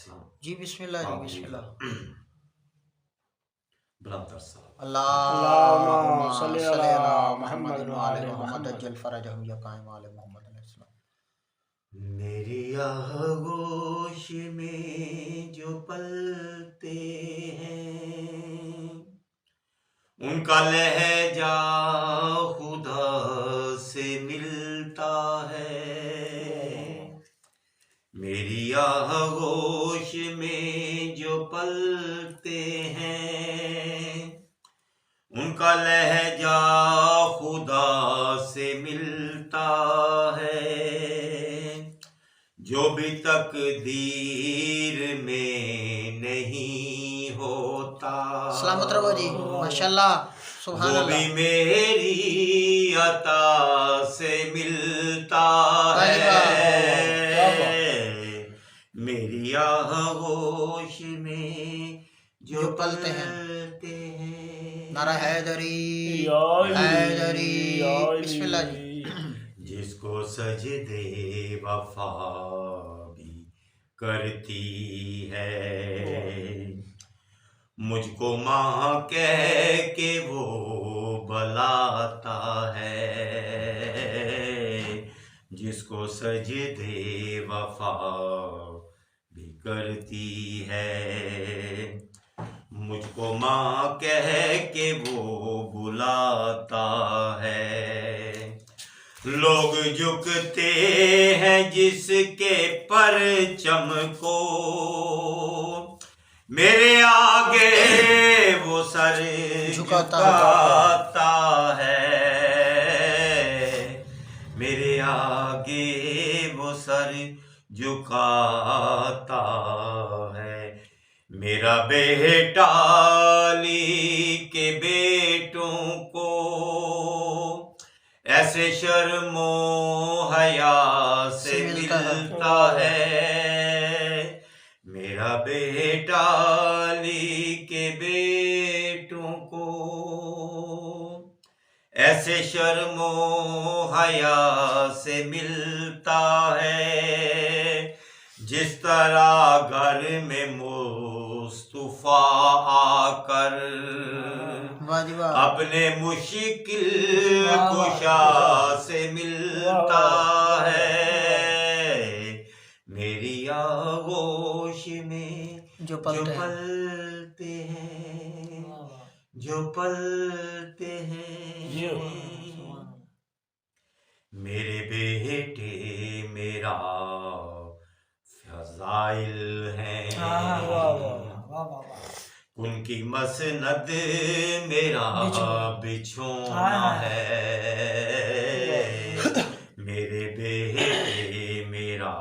جی بسم اللہ جی بسم اللہ اللہم اللہم صلی صلی علی علی محمد محمد و وآل آل محمد محمد۔ اجل فرجہم یا قائم آل محمد علیہ السلام۔ میری آغوش میں جو پلتے ہیں ان کا لہجہ خدا سے ملتا ہے۔ میری آغوش میں جو پلتے ہیں ان کا لہجہ خدا سے ملتا ہے۔ جو بھی تقدیر میں نہیں ہوتا سلامت رہو جی ماشاءاللہ سبحان وہ بھی اللہ۔ میری عطا سے ملتا واہ ہے۔ میری آغوش میں جو پلتے ہیں نعرہ حیدری حیدری بسم اللہ جی۔ جس کو سجدے وفا بھی کرتی ہے مجھ کو ماں کہہ کے وہ بلاتا ہے۔ جس کو سجدے وفا بھی کرتی ہے مجھ کو ماں کہہ کے وہ بلاتا ہے۔ لوگ جھکتے ہیں جس کے پرچم کو میرے آگے وہ سر جھکاتا ہے۔ میرے آگے وہ سر جھکاتا ہے۔ میرا بیٹا علی کے بیٹوں کو ایسے شرم و حیا سے ملتا ہے۔ میرا بیٹا علی کے بیٹوں کو ایسے شرم و حیا سے ملتا ہے۔ جس طرح گھر میں مصطفیٰ آ کر اپنے مشکل کشا سے ملتا ہے۔ میری آغوش میں جو پلتے ہیں جو پلتے ہیں میرے بیٹے میرا فضائل ہیں۔ ان کی مسند میرا بچھونا ہے۔ میرے بیٹے میرا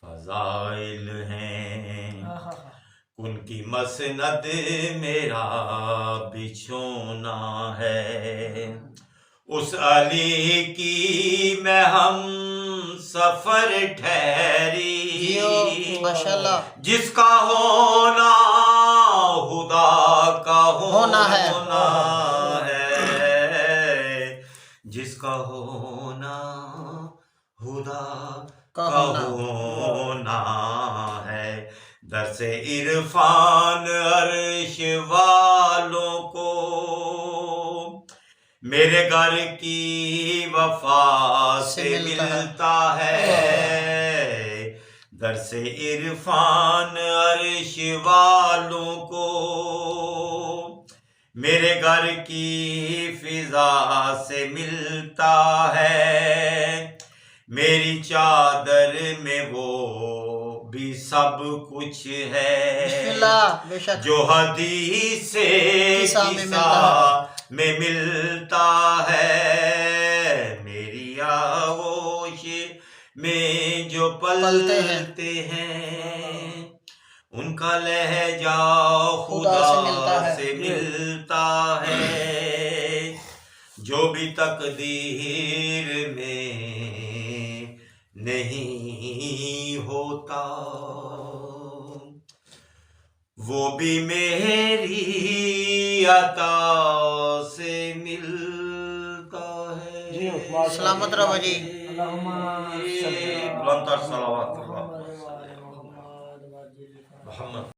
فضائل ہیں۔ ان کی مسند میرا بچھونا ہے۔ اس علی کی میں ہم سفر ٹھہری جس کا ہونا خدا کا ہونا ہے۔ جس کا ہونا خدا کا ہونا ہے۔ درس عرفان عرش والوں کو میرے گھر کی وفا سے ملتا ہے۔ درس عرفان عرش والوں کو میرے گھر کی فضا سے ملتا ہے۔ میری چادر میں وہ بھی سب کچھ ہے جو حدیث قصہ میں ملتا ہے۔ میری آغوش میں جو پلتے ہیں ان کا لہجہ خدا سے ملتا ہے۔ جو بھی تقدیر میں نہیں ہوتا وہ بھی میری عطا سے ملتا ہے۔ سلامت رہو جی۔ بلند تر صلوات اللہ۔ محمد